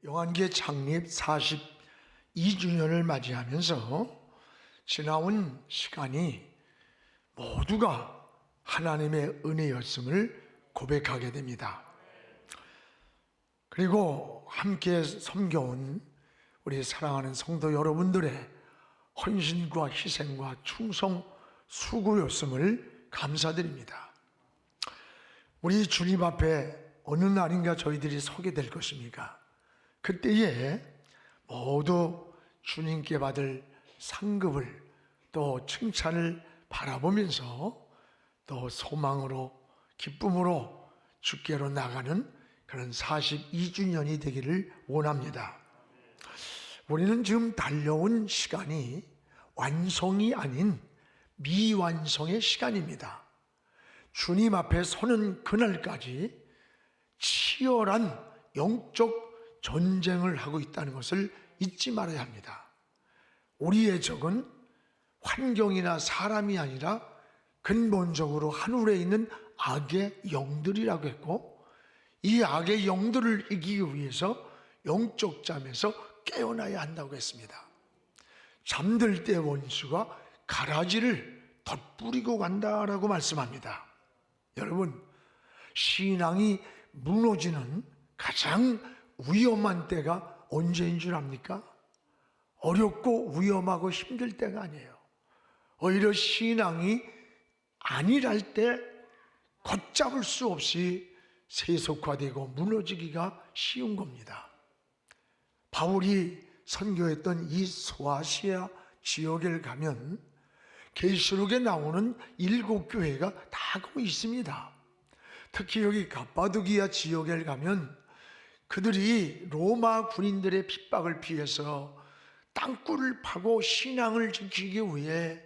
영안교회 창립 42주년을 맞이하면서 지나온 시간이 모두가 하나님의 은혜였음을 고백하게 됩니다. 그리고 함께 섬겨온 우리 사랑하는 성도 여러분들의 헌신과 희생과 충성, 수고였음을 감사드립니다. 우리 주님 앞에 어느 날인가 저희들이 서게 될 것입니까? 그때에 모두 주님께 받을 상급을 또 칭찬을 바라보면서 또 소망으로 기쁨으로 주께로 나가는 그런 42주년이 되기를 원합니다. 우리는 지금 달려온 시간이 완성이 아닌 미완성의 시간입니다. 주님 앞에 서는 그날까지 치열한 영적 전쟁을 하고 있다는 것을 잊지 말아야 합니다. 우리의 적은 환경이나 사람이 아니라 근본적으로 하늘에 있는 악의 영들이라고 했고, 이 악의 영들을 이기기 위해서 영적 잠에서 깨어나야 한다고 했습니다. 잠들 때 원수가 가라지를 덧뿌리고 간다라고 말씀합니다. 여러분, 신앙이 무너지는 가장 위험한 때가 언제인 줄 압니까? 어렵고 위험하고 힘들 때가 아니에요. 오히려 신앙이 안일할 때 걷잡을 수 없이 세속화되고 무너지기가 쉬운 겁니다. 바울이 선교했던 이 소아시아 지역에 가면 계시록에 나오는 7교회가 다 거기 있습니다. 특히 여기 갑바도기아 지역에 가면 그들이 로마 군인들의 핍박을 피해서 땅굴을 파고 신앙을 지키기 위해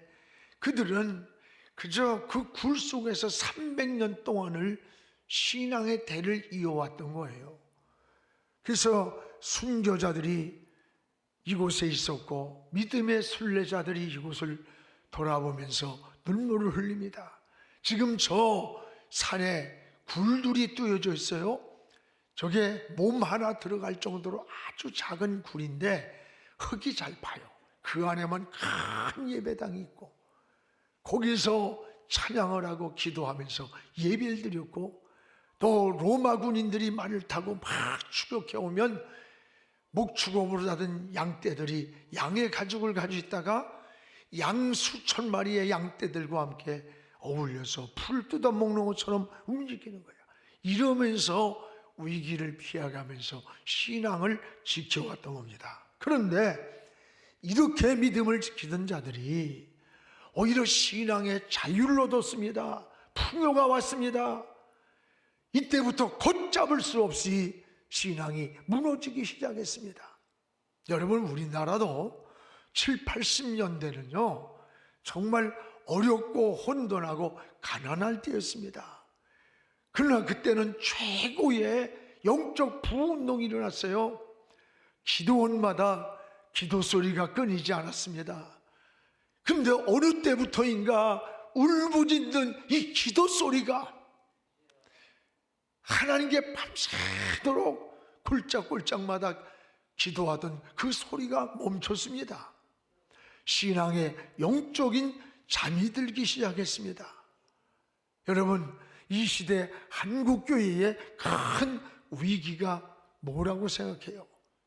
그들은 그저 그 굴 속에서 300년 동안을 신앙의 대를 이어왔던 거예요. 그래서 순교자들이 이곳에 있었고 믿음의 순례자들이 이곳을 돌아보면서 눈물을 흘립니다. 지금 저 산에 굴들이 뚫어져 있어요. 저게 몸 하나 들어갈 정도로 아주 작은 굴인데 흙이 잘 파요. 그 안에만 큰 예배당이 있고 거기서 찬양을 하고 기도하면서 예배를 드렸고, 또 로마 군인들이 말을 타고 막 추격해 오면 목축업으로 자던 양떼들이 양의 가죽을 가지고 있다가 양 수천 마리의 양떼들과 함께 어울려서 풀 뜯어먹는 것처럼 움직이는 거야. 이러면서 위기를 피해가면서 신앙을 지켜왔던 겁니다. 그런데 이렇게 믿음을 지키던 자들이 오히려 신앙의 자유를 얻었습니다. 풍요가 왔습니다. 이때부터 걷잡을 수 없이 신앙이 무너지기 시작했습니다. 여러분, 우리나라도 7, 80년대는요 정말 어렵고 혼돈하고 가난할 때였습니다. 그러나 그때는 최고의 영적 부운동이 일어났어요. 기도원마다 기도 소리가 끊이지 않았습니다. 그런데 어느 때부터인가 울부짖는 이 기도 소리가 하나님께 밤새도록 굴짝굴짝마다 기도하던 그 소리가 멈췄습니다. 신앙의 영적인 잠이 들기 시작했습니다. 여러분, 이 시대 한국교회의 큰 위기가 뭐라고 생각해요?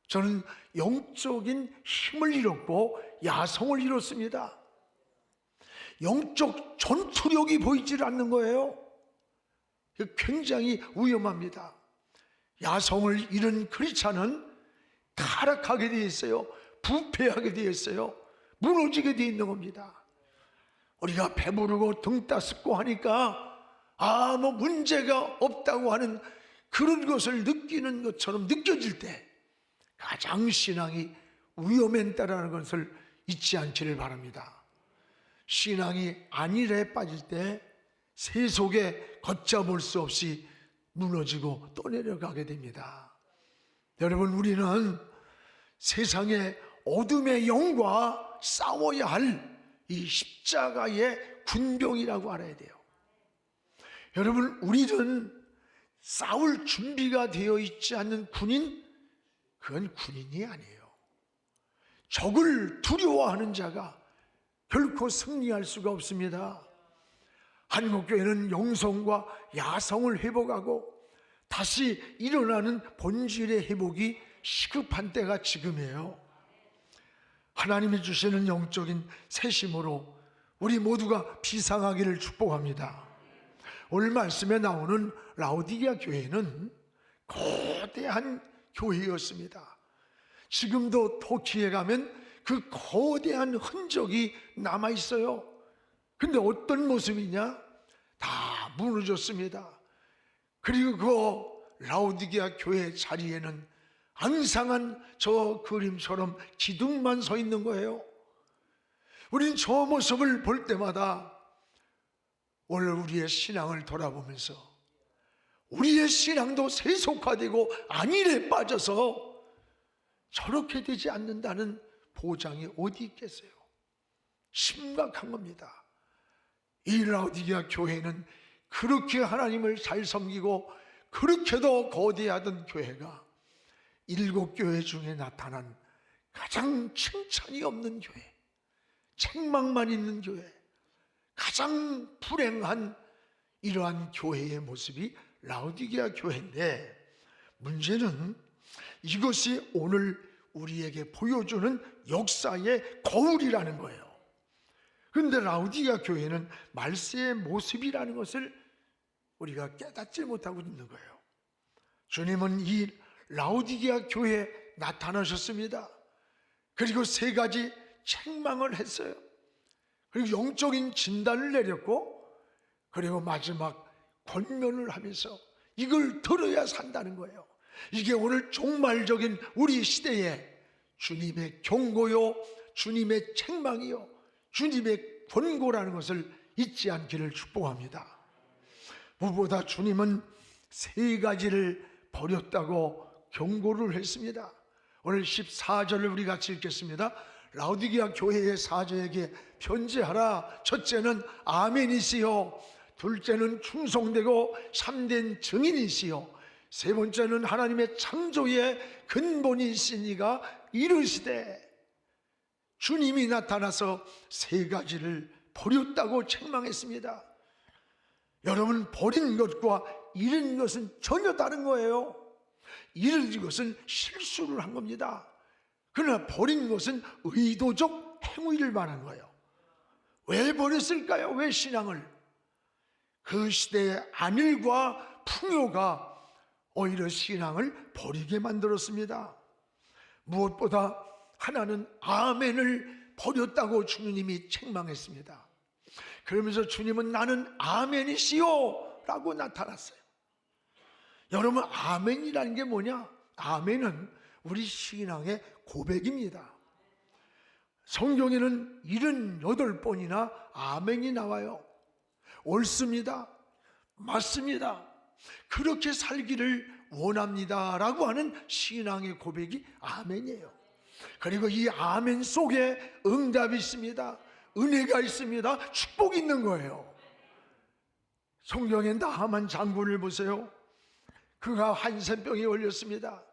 저는 영적인 힘을 잃었고 야성을 잃었습니다. 영적 전투력이 보이질 않는 거예요. 굉장히 위험합니다. 야성을 잃은 크리스찬은 타락하게 되어 있어요. 부패하게 되어 있어요. 무너지게 되어 있는 겁니다. 우리가 배부르고 등 따숩고 하니까 뭐 문제가 없다고 하는 그런 것을 느끼는 것처럼 느껴질 때 가장 신앙이 위험했다라는 것을 잊지 않기를 바랍니다. 신앙이 안일에 빠질 때 세속에 걷잡을 수 없이 무너지고 떠내려가게 됩니다. 여러분, 우리는 세상의 어둠의 영과 싸워야 할 이 십자가의 군병이라고 알아야 돼요. 여러분, 우리는 싸울 준비가 되어 있지 않는 군인, 그건 군인이 아니에요. 적을 두려워하는 자가 결코 승리할 수가 없습니다. 한국교회는 영성과 야성을 회복하고 다시 일어나는 본질의 회복이 시급한 때가 지금이에요. 하나님이 주시는 영적인 새심으로 우리 모두가 비상하기를 축복합니다. 오늘 말씀에 나오는 라오디게아 교회는 거대한 교회였습니다. 지금도 터키에 가면 그 거대한 흔적이 남아 있어요. 근데 어떤 모습이냐? 다 무너졌습니다. 그리고 그 라오디게아 교회 자리에는 앙상한 저 그림처럼 기둥만 서 있는 거예요. 우린 저 모습을 볼 때마다 오늘 우리의 신앙을 돌아보면서 우리의 신앙도 세속화되고 안일에 빠져서 저렇게 되지 않는다는 보장이 어디 있겠어요? 심각한 겁니다. 이 라오디게아 교회는 그렇게 하나님을 잘 섬기고 그렇게도 거대하던 교회가 7교회 중에 나타난 가장 칭찬이 없는 교회, 책망만 있는 교회, 가장 불행한 이러한 교회의 모습이 라오디게아 교회인데, 문제는 이것이 오늘 우리에게 보여주는 역사의 거울이라는 거예요. 그런데 라오디게아 교회는 말세의 모습이라는 것을 우리가 깨닫지 못하고 있는 거예요. 주님은 이 라오디게아 교회에 나타나셨습니다. 그리고 3가지 책망을 했어요. 그리고 영적인 진단을 내렸고, 그리고 마지막 권면을 하면서 이걸 들어야 산다는 거예요. 이게 오늘 종말적인 우리 시대에 주님의 경고요, 주님의 책망이요, 주님의 권고라는 것을 잊지 않기를 축복합니다. 무엇보다 주님은 3가지를 버렸다고 경고를 했습니다. 오늘 14절을 우리 같이 읽겠습니다. 라오디게아 교회의 사제에게 편지하라. 첫째는 아멘이시요, 둘째는 충성되고 참된 증인이시요, 3번째는 하나님의 창조의 근본이시니가 이르시되, 주님이 나타나서 3가지를 버렸다고 책망했습니다. 여러분, 버린 것과 잃은 것은 전혀 다른 거예요. 잃은 것은 실수를 한 겁니다. 그러나 버린 것은 의도적 행위를 말하는 거예요. 왜 버렸을까요? 왜 신앙을? 그 시대의 안일과 풍요가 오히려 신앙을 버리게 만들었습니다. 무엇보다 하나는 아멘을 버렸다고 주님이 책망했습니다. 그러면서 주님은 나는 아멘이시요 라고 나타났어요. 여러분, 아멘이라는 게 뭐냐? 아멘은 우리 신앙의 고백입니다. 성경에는 78번이나 아멘이 나와요. 옳습니다, 맞습니다, 그렇게 살기를 원합니다 라고 하는 신앙의 고백이 아멘이에요. 그리고 이 아멘 속에 응답이 있습니다. 은혜가 있습니다. 축복이 있는 거예요. 성경에 나하만 장군을 보세요. 그가 한센병에 걸렸습니다.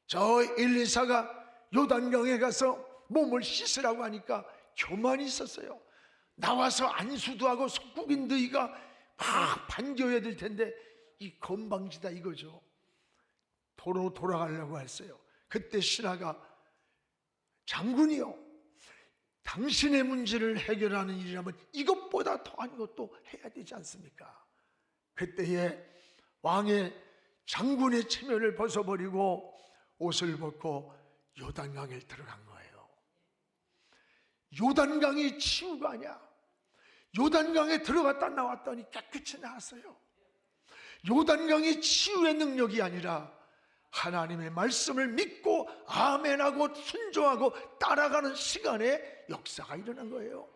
저 엘리사가 요단강에 가서 몸을 씻으라고 하니까 교만이 있었어요. 나와서 안수도 하고 속국인도 이가 막 반겨야 될 텐데 이 건방지다 이거죠. 도로 돌아가려고 했어요. 그때 신하가 장군이요, 당신의 문제를 해결하는 일이라면 이것보다 더한 것도 해야 되지 않습니까? 그때에 왕의 장군의 체면을 벗어버리고 옷을 벗고 요단강에 들어간 거예요. 요단강이 치유가 아니야. 요단강에 들어갔다 나왔더니 깨끗이 나왔어요. 요단강이 치유의 능력이 아니라 하나님의 말씀을 믿고 아멘하고 순종하고 따라가는 시간에 역사가 일어난 거예요.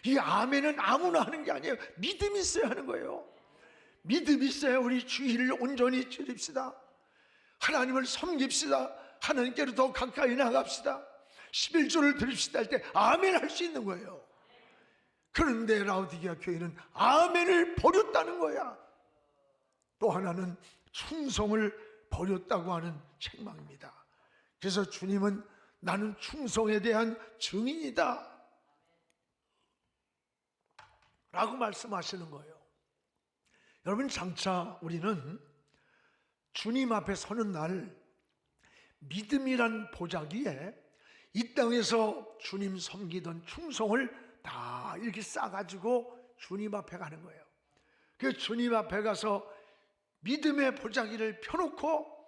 이 아멘은 아무나 하는 게 아니에요. 믿음이 있어야 하는 거예요. 믿음이 있어야 우리 주의를 온전히 드립시다. 하나님을 섬깁시다. 하나님께로 더 가까이 나갑시다. 11조를 드립시다 할 때 아멘 할 수 있는 거예요. 그런데 라오디게아 교회는 아멘을 버렸다는 거야. 또 하나는 충성을 버렸다고 하는 책망입니다. 그래서 주님은 나는 충성에 대한 증인이다 라고 말씀하시는 거예요. 여러분, 장차 우리는 주님 앞에 서는 날 믿음이란 보자기에 이 땅에서 주님 섬기던 충성을 다 이렇게 싸가지고 주님 앞에 가는 거예요. 그 주님 앞에 가서 믿음의 보자기를 펴놓고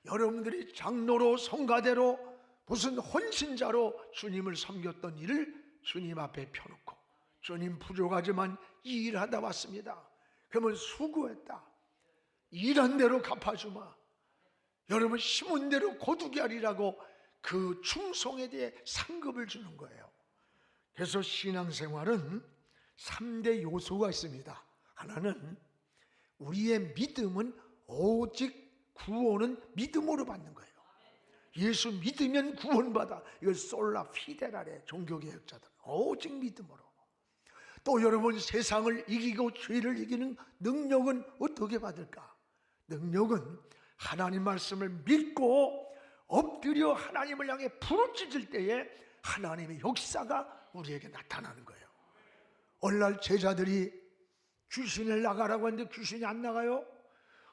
여러분들이 장로로 성가대로 무슨 헌신자로 주님을 섬겼던 일을 주님 앞에 펴놓고, 주님 부족하지만 이 일 하다 왔습니다. 그러면 수고했다, 일한 대로 갚아주마, 여러분 심은 대로 거두게 하리라고 그 충성에 대해 상급을 주는 거예요. 그래서 신앙생활은 3대 요소가 있습니다. 하나는 우리의 믿음은 오직 구원은 믿음으로 받는 거예요. 예수 믿으면 구원받아. 이걸 솔라 피데라래 종교개혁자들. 오직 믿음으로. 또 여러분, 세상을 이기고 죄를 이기는 능력은 어떻게 받을까? 능력은 하나님 말씀을 믿고 엎드려 하나님을 향해 부르짖을 때에 하나님의 역사가 우리에게 나타나는 거예요. 오늘날 제자들이 귀신을 나가라고 하는데 귀신이 안 나가요?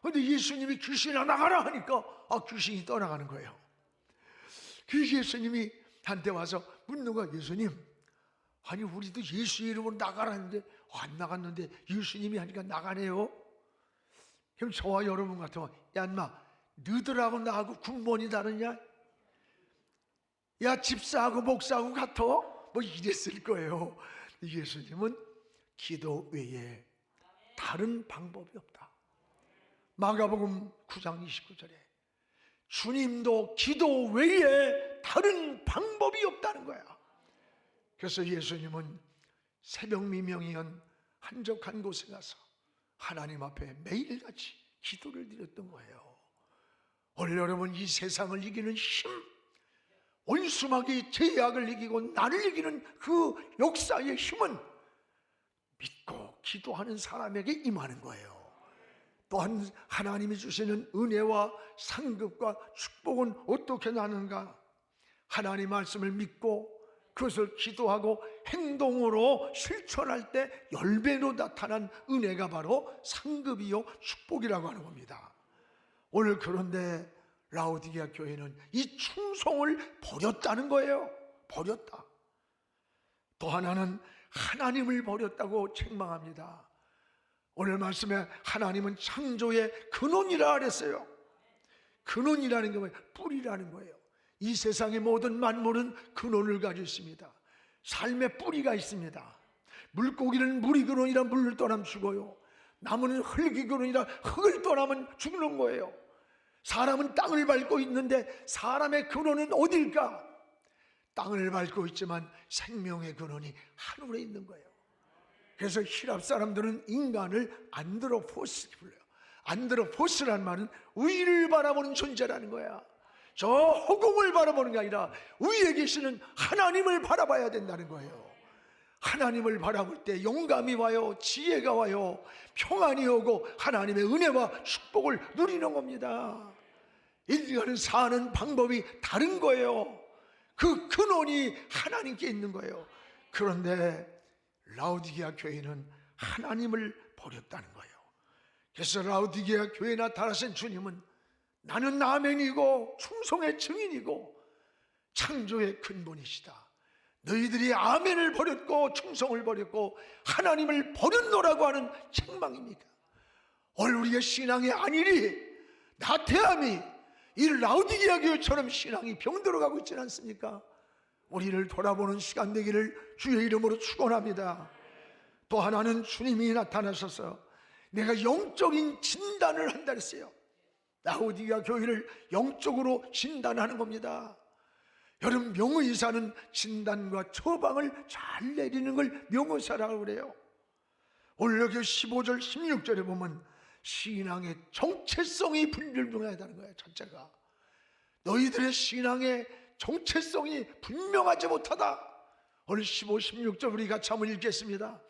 그런데 예수님이 귀신이 나가라 하니까 귀신이 떠나가는 거예요. 그래서 예수님이 한테 와서 묻는 거야. 예수님, 아니 우리도 예수 이름으로 나가라 했는데 안 나갔는데 예수님이 하니까 나가네요. 그럼 저와 여러분 같으면, 야 인마, 너들하고 나하고 군번이 다르냐? 야 집사하고 목사하고 같아? 뭐 이랬을 거예요. 예수님은 기도 외에 다른 방법이 없다. 마가복음 9장 29절에 주님도 기도 외에 다른 방법이 없다는 거야. 그래서 예수님은 새벽 미명이면 한적한 곳에 가서 하나님 앞에 매일같이 기도를 드렸던 거예요. 오늘 여러분, 이 세상을 이기는 힘, 원수마귀 죄악을 이기고 나를 이기는 그 역사의 힘은 믿고 기도하는 사람에게 임하는 거예요. 또한 하나님이 주시는 은혜와 상급과 축복은 어떻게 나는가? 하나님 말씀을 믿고 그것을 기도하고 행동으로 실천할 때 10배로 나타난 은혜가 바로 상급이요 축복이라고 하는 겁니다. 오늘 그런데 라오디게아 교회는 이 충성을 버렸다는 거예요. 버렸다. 또 하나는 하나님을 버렸다고 책망합니다. 오늘 말씀에 하나님은 창조의 근원이라 그랬어요. 근원이라는 게 뭐예요? 뿌리라는 거예요. 이 세상의 모든 만물은 근원을 가지고 있습니다. 삶의 뿌리가 있습니다. 물고기는 물이 근원이라 물을 떠나면 죽어요. 나무는 흙이 근원이라 흙을 떠나면 죽는 거예요. 사람은 땅을 밟고 있는데 사람의 근원은 어딜까? 땅을 밟고 있지만 생명의 근원이 하늘에 있는 거예요. 그래서 히랍 사람들은 인간을 안드로포스 불러요. 안드로포스란 말은 위를 바라보는 존재라는 거야. 저 허공을 바라보는 게 아니라 위에 계시는 하나님을 바라봐야 된다는 거예요. 하나님을 바라볼 때 영감이 와요, 지혜가 와요, 평안이 오고 하나님의 은혜와 축복을 누리는 겁니다. 인간은 사는 방법이 다른 거예요. 그 근원이 하나님께 있는 거예요. 그런데 라오디게아 교회는 하나님을 버렸다는 거예요. 그래서 라오디게아 교회에 나타나신 주님은 나는 아멘이고 충성의 증인이고 창조의 근본이시다. 너희들이 아멘을 버렸고 충성을 버렸고 하나님을 버렸노라고 하는 책망입니까? 오늘 우리의 신앙의 안일이, 나태함이 이 라오디게아 교회처럼 신앙이 병들어가고 있지는 않습니까? 우리를 돌아보는 시간 되기를 주의 이름으로 축원합니다. 또 하나는 주님이 나타나셔서 내가 영적인 진단을 한다 그랬어요. 라오디게아 교회를 영적으로 진단하는 겁니다. 여러분, 명의사는 진단과 처방을 잘 내리는 걸 명의사라고 그래요. 오늘 여기 15절 16절에 보면 신앙의 정체성이 불분명하다는 거예요. 첫째가 너희들의 신앙의 정체성이 분명하지 못하다. 오늘 15, 16절 우리 같이 한번 읽겠습니다.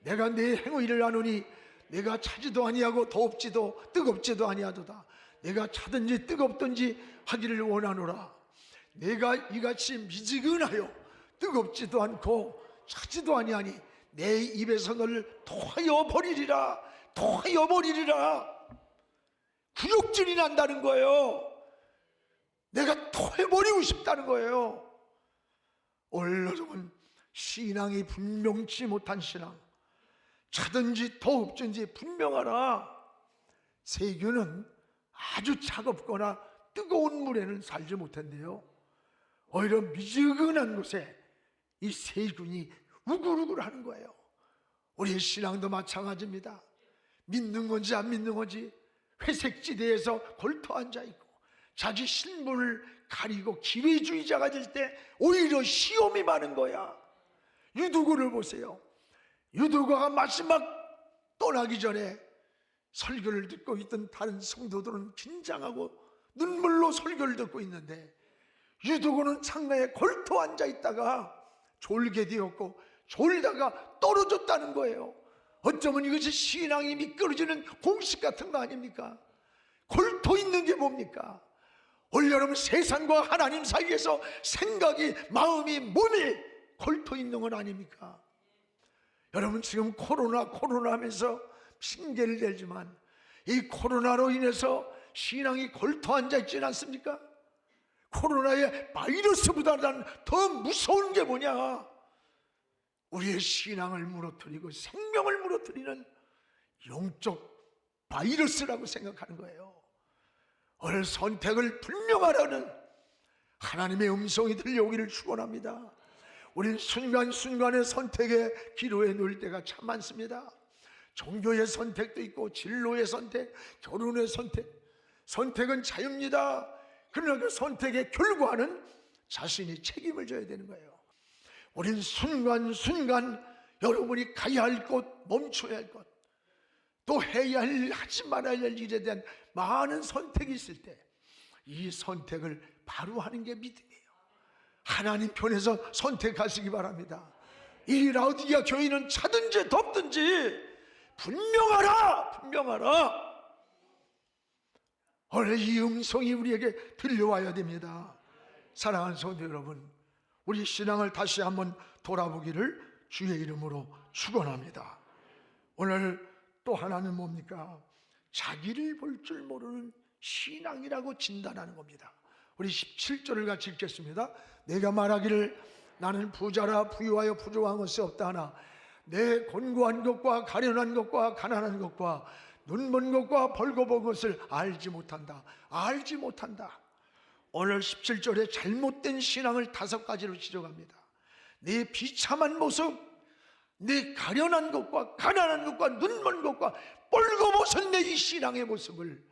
내가 내 행위를 아노니 내가 차지도 아니하고 덥지도 뜨겁지도 아니하도다. 내가 차든지 뜨겁든지 하기를 원하노라. 내가 이같이 미지근하여 뜨겁지도 않고 차지도 아니하니 내 입에서 너를 토하여 버리리라. 토하여 버리리라. 구역질이 난다는 거예요. 내가 토해버리고 싶다는 거예요. 오늘 여러분, 신앙이 분명치 못한 신앙, 차든지 더웁든지 분명하라. 세균은 아주 차갑거나 뜨거운 물에는 살지 못한대요. 오히려 미지근한 곳에 이 세균이 우글우글 하는 거예요. 우리의 신앙도 마찬가지입니다. 믿는 건지 안 믿는 건지 회색지대에서 걸터 앉아있고 자기 신분을 가리고 기회주의자가 될 때 오히려 시험이 많은 거야. 유두고를 보세요. 유두고가 마지막 떠나기 전에 설교를 듣고 있던 다른 성도들은 긴장하고 눈물로 설교를 듣고 있는데 유두고는 창가에 걸터 앉아있다가 졸게 되었고 졸다가 떨어졌다는 거예요. 어쩌면 이것이 신앙이 미끄러지는 공식 같은 거 아닙니까? 걸터 있는 게 뭡니까? 오늘 여러분, 세상과 하나님 사이에서 생각이, 마음이, 몸이 걸터 있는 건 아닙니까? 여러분, 지금 코로나 하면서 핑계를 대지만 이 코로나로 인해서 신앙이 걸터 앉아있지는 않습니까? 코로나의 바이러스보다는 더 무서운 게 뭐냐? 우리의 신앙을 무너뜨리고 생명을 무너뜨리는 영적 바이러스라고 생각하는 거예요. 오늘 선택을 분명하라는 하나님의 음성이 들려오기를 축원합니다. 우린 순간순간의 선택에 기로에 놓일 때가 참 많습니다. 종교의 선택도 있고 진로의 선택, 결혼의 선택. 선택은 자유입니다. 그러나 그 선택의 결과는 자신이 책임을 져야 되는 거예요. 우린 순간순간 여러분이 가야 할 곳, 멈춰야 할 것, 또 해야 할, 하지 말아야 할 일에 대한 많은 선택이 있을 때 이 선택을 바로 하는 게 믿음이에요. 하나님 편에서 선택하시기 바랍니다. 이 라우디게아 교회는 차든지 덥든지 분명하라, 분명하라. 오늘 이 음성이 우리에게 들려와야 됩니다. 사랑하는 성도 여러분, 우리 신앙을 다시 한번 돌아보기를 주의 이름으로 축원합니다. 오늘 또 하나는 뭡니까? 자기를 볼 줄 모르는 신앙이라고 진단하는 겁니다. 우리 17절을 같이 읽겠습니다. 내가 말하기를 나는 부자라 부유하여 부족한 것이 없다 하나 내 곤고한 것과 가련한 것과 가난한 것과 눈먼 것과 벌거벗은 것을 알지 못한다. 알지 못한다. 오늘 17절에 잘못된 신앙을 5가지로 지적합니다. 내 비참한 모습, 내 가련한 것과 가난한 것과 눈먼 것과 벌거벗은 내 이 신앙의 모습을,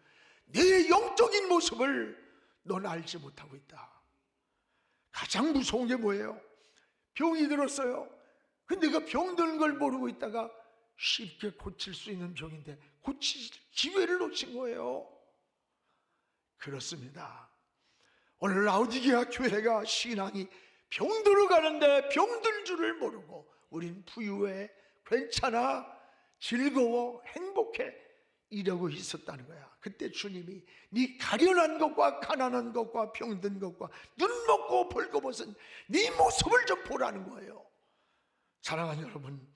내 영적인 모습을 넌 알지 못하고 있다. 가장 무서운 게 뭐예요? 병이 들었어요. 근데 그 병든 걸 모르고 있다가 쉽게 고칠 수 있는 병인데 고칠 기회를 놓친 거예요. 그렇습니다. 오늘 라우디게아 교회가 신앙이 병들어 가는데 병들 줄을 모르고 우린 부유해, 괜찮아, 즐거워, 행복해 이러고 있었다는 거야. 그때 주님이 네 가련한 것과 가난한 것과 병든 것과 눈 먹고 벌거벗은 네 모습을 좀 보라는 거예요. 사랑하는 여러분,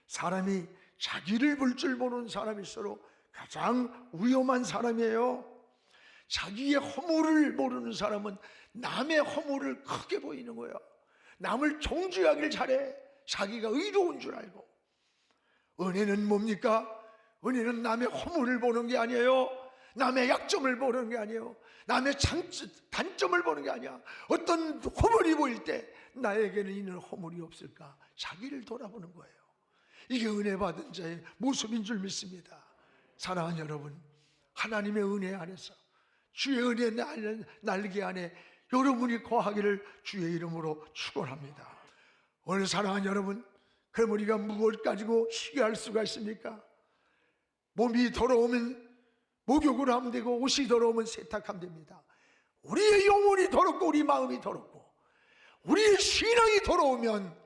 사람이 자기를 볼 줄 모르는 사람일수록 가장 위험한 사람이에요. 자기의 허물을 모르는 사람은 남의 허물을 크게 보이는 거예요. 남을 정죄하길 잘해. 자기가 의로운 줄 알고. 은혜는 뭡니까? 은혜는 남의 허물을 보는 게 아니에요. 남의 약점을 보는 게 아니에요. 남의 단점을 보는 게 아니야. 어떤 허물이 보일 때 나에게는 이는 허물이 없을까? 자기를 돌아보는 거예요. 이게 은혜 받은 자의 모습인 줄 믿습니다. 사랑하는 여러분, 하나님의 은혜 안에서, 주의 은혜 날개 안에 여러분이 거하기를 주의 이름으로 축원합니다. 오늘 사랑하는 여러분, 그럼 우리가 무엇을 가지고 희귀할 수가 있습니까? 몸이 더러우면 목욕을 하면 되고 옷이 더러우면 세탁하면 됩니다. 우리의 영혼이 더럽고 우리 마음이 더럽고 우리의 신앙이 더러우면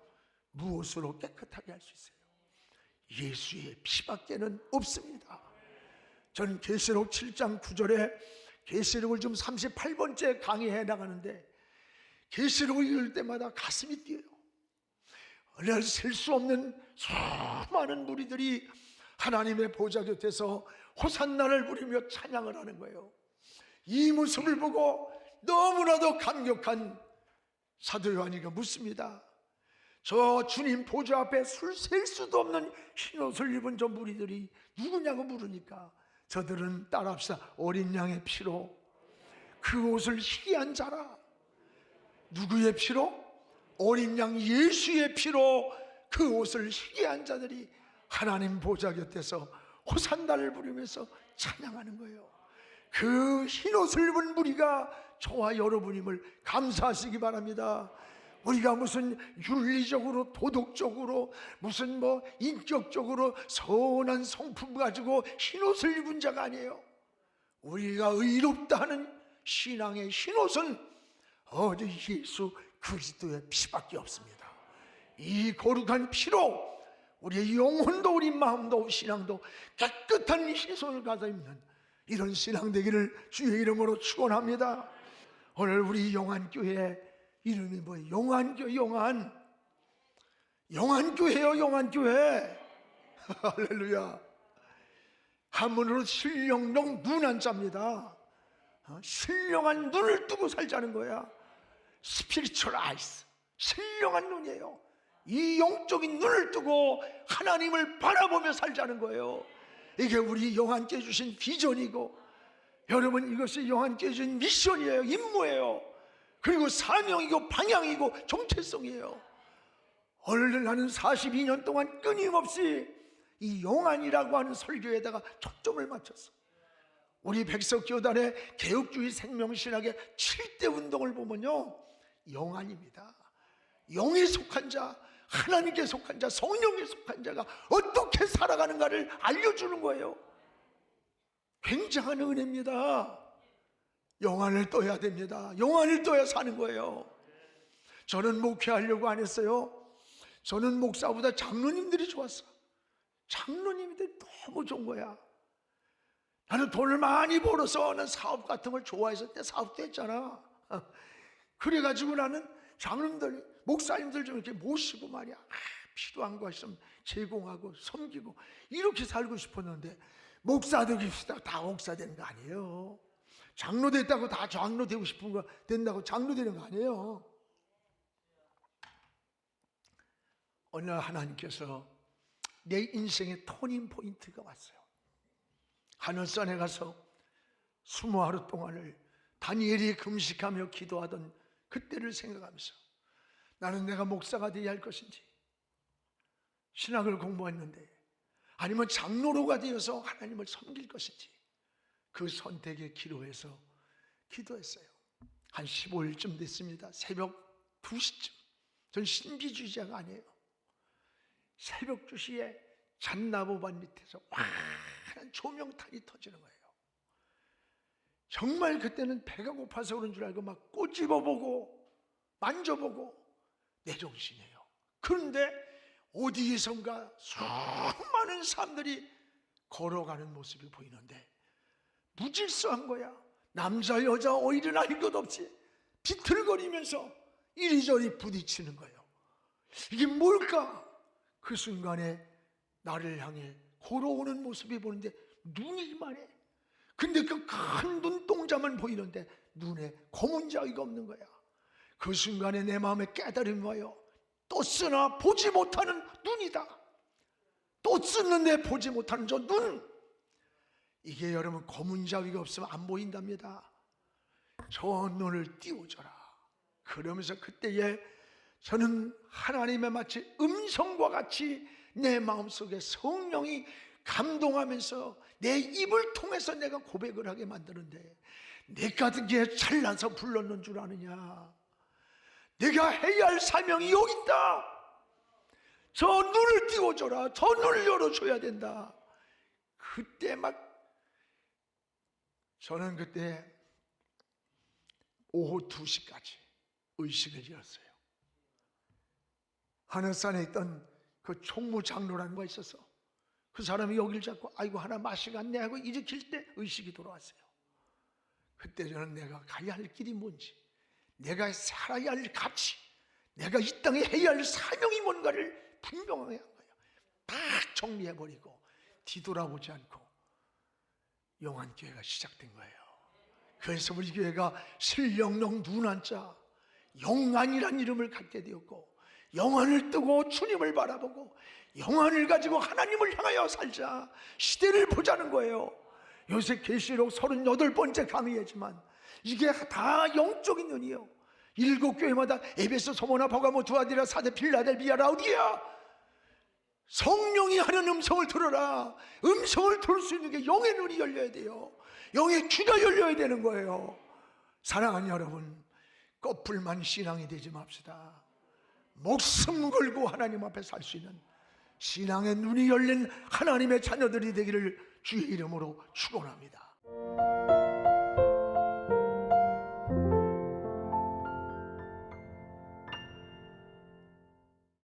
무엇으로 깨끗하게 할 수 있어요? 예수의 피밖에는 없습니다. 저는 계시록 7장 9절에 계시록을 지금 38번째 강의해 나가는데 계시록 읽을 때마다 가슴이 뛰어요. 어느 셀 수 없는 수많은 무리들이 하나님의 보좌 곁에서 호산나를 부리며 찬양을 하는 거예요. 이 모습을 보고 너무나도 감격한 사도 요한이가 묻습니다. 저 주님 보좌 앞에 술 셀 수도 없는 흰옷을 입은 저 무리들이 누구냐고 물으니까 저들은 따라합시다. 어린 양의 피로 그 옷을 희게 한 자라. 누구의 피로? 어린 양 예수의 피로 그 옷을 희게 한 자들이 하나님 보좌 곁에서 호산나를 부르면서 찬양하는 거예요. 그 흰옷을 입은 무리가 저와 여러분임을 감사하시기 바랍니다. 우리가 무슨 윤리적으로 도덕적으로 무슨 인격적으로 선한 성품 가지고 흰옷을 입은 자가 아니에요. 우리가 의롭다 하는 신앙의 흰옷은 예수 그리스도의 피밖에 없습니다. 이 거룩한 피로 우리의 영혼도 우리 마음도 신앙도 깨끗한 흰손을 가져 입는 이런 신앙 되기를 주의 이름으로 축원합니다. 오늘 우리 용안교회 이름이 뭐예요? 용안교회. 용안교회요. 용안교회. 할렐루야. 한문으로 신령용 눈한자입니다. 신령한 눈을 뜨고 살자는 거야. Spiritual eyes. 신령한 눈이에요. 이 영적인 눈을 뜨고 하나님을 바라보며 살자는 거예요. 이게 우리 용안교회 주신 비전이고, 여러분 이것이 용안교회 주신 미션이에요. 임무예요. 그리고 사명이고 방향이고 정체성이에요. 오늘 나는 42년 동안 끊임없이 이 용안이라고 하는 설교에다가 초점을 맞췄어. 우리 백석교단의 개혁주의 생명신학의 7대 운동을 보면요, 용안입니다. 영에 속한 자, 하나님께 속한 자, 성령에 속한 자가 어떻게 살아가는가를 알려주는 거예요. 굉장한 은혜입니다. 용안을 떠야 됩니다. 용안을 떠야 사는 거예요. 저는 목회하려고 안 했어요. 저는 목사보다 장로님들이 좋았어. 장로님들이 너무 좋은 거야. 나는 돈을 많이 벌어서 난 사업 같은 걸 좋아해서 때 사업도 했잖아. 그래가지고 나는 장로님들, 목사님들 좀 이렇게 모시고 말이야, 필요한 거 있으면 제공하고 섬기고 이렇게 살고 싶었는데, 목사 되고 싶다 다 목사 되는 거 아니에요. 장로 됐다고 다 장로 되고 싶은 거 된다고 장로 되는 거 아니에요. 어느 날 하나님께서 내 인생의 터닝 포인트가 왔어요. 하늘산에 가서 20하루 동안을 다니엘이 금식하며 기도하던 그때를 생각하면서 나는 내가 목사가 되어야 할 것인지, 신학을 공부했는데 아니면 장로로가 되어서 하나님을 섬길 것인지, 그 선택에 기로해서 기도했어요. 한 15일쯤 됐습니다. 새벽 2시쯤. 전 신비주의자가 아니에요. 새벽 2시에 잣나무밭 밑에서 환한 조명탄이 터지는 거예요. 정말 그때는 배가 고파서 그런 줄 알고 막 꼬집어보고 만져보고 내 정신이에요. 그런데 어디에선가 수많은 사람들이 걸어가는 모습이 보이는데 무질서한 거야. 남자 여자 어이른 알 것 없이 비틀거리면서 이리저리 부딪히는 거예요. 이게 뭘까? 그 순간에 나를 향해 걸어오는 모습이 보는데 눈이 이만해. 근데 그 큰 눈동자만 보이는데 눈에 검은 자위가 없는 거야. 그 순간에 내 마음에 깨달음이 와요. 또 쓰나 보지 못하는 눈이다. 또 쓰는데 보지 못하는 저 눈. 이게 여러분 검은 자위가 없으면 안 보인답니다. 저 눈을 띄워줘라. 그러면서 그때에 저는 하나님의 마치 음성과 같이 내 마음속에 성령이 감동하면서 내 입을 통해서 내가 고백을 하게 만드는데, 내가 그게 잘나서 불렀는 줄 아느냐. 내가 해야 할 사명이 여기 있다. 저 눈을 띄워줘라. 저 눈을 열어줘야 된다. 그때 막 저는 그때 오후 2시까지 의식을 잃었어요. 하늘산에 있던 그 총무장로라는 거 있었어. 그 사람이 여기를 잡고 아이고 하나 마시겠네 하고 일으킬 때 의식이 돌아왔어요. 그때 저는 내가 가야 할 길이 뭔지, 내가 살아야 할 가치, 내가 이 땅에 해야 할 사명이 뭔가를 분명하게 한 거예요. 딱 정리해버리고 뒤돌아보지 않고 영안교회가 시작된 거예요. 그래서 우리 교회가 신령령 눈한자 영안이란 이름을 갖게 되었고, 영안을 뜨고 주님을 바라보고 영안을 가지고 하나님을 향하여 살자, 시대를 보자는 거예요. 요새 계시록 38번째 강의이지만 이게 다 영적인 눈이요. 7교회마다 에베소, 소모나, 버가모, 두아디라, 사데, 필라델비아, 라우디아, 성령이 하는 음성을 들어라. 음성을 들을 수 있는 게 영의 눈이 열려야 돼요. 영의 귀가 열려야 되는 거예요. 사랑하는 여러분, 꺼풀만 신앙이 되지 맙시다. 목숨 걸고 하나님 앞에 살 수 있는 신앙의 눈이 열린 하나님의 자녀들이 되기를 주의 이름으로 축원합니다.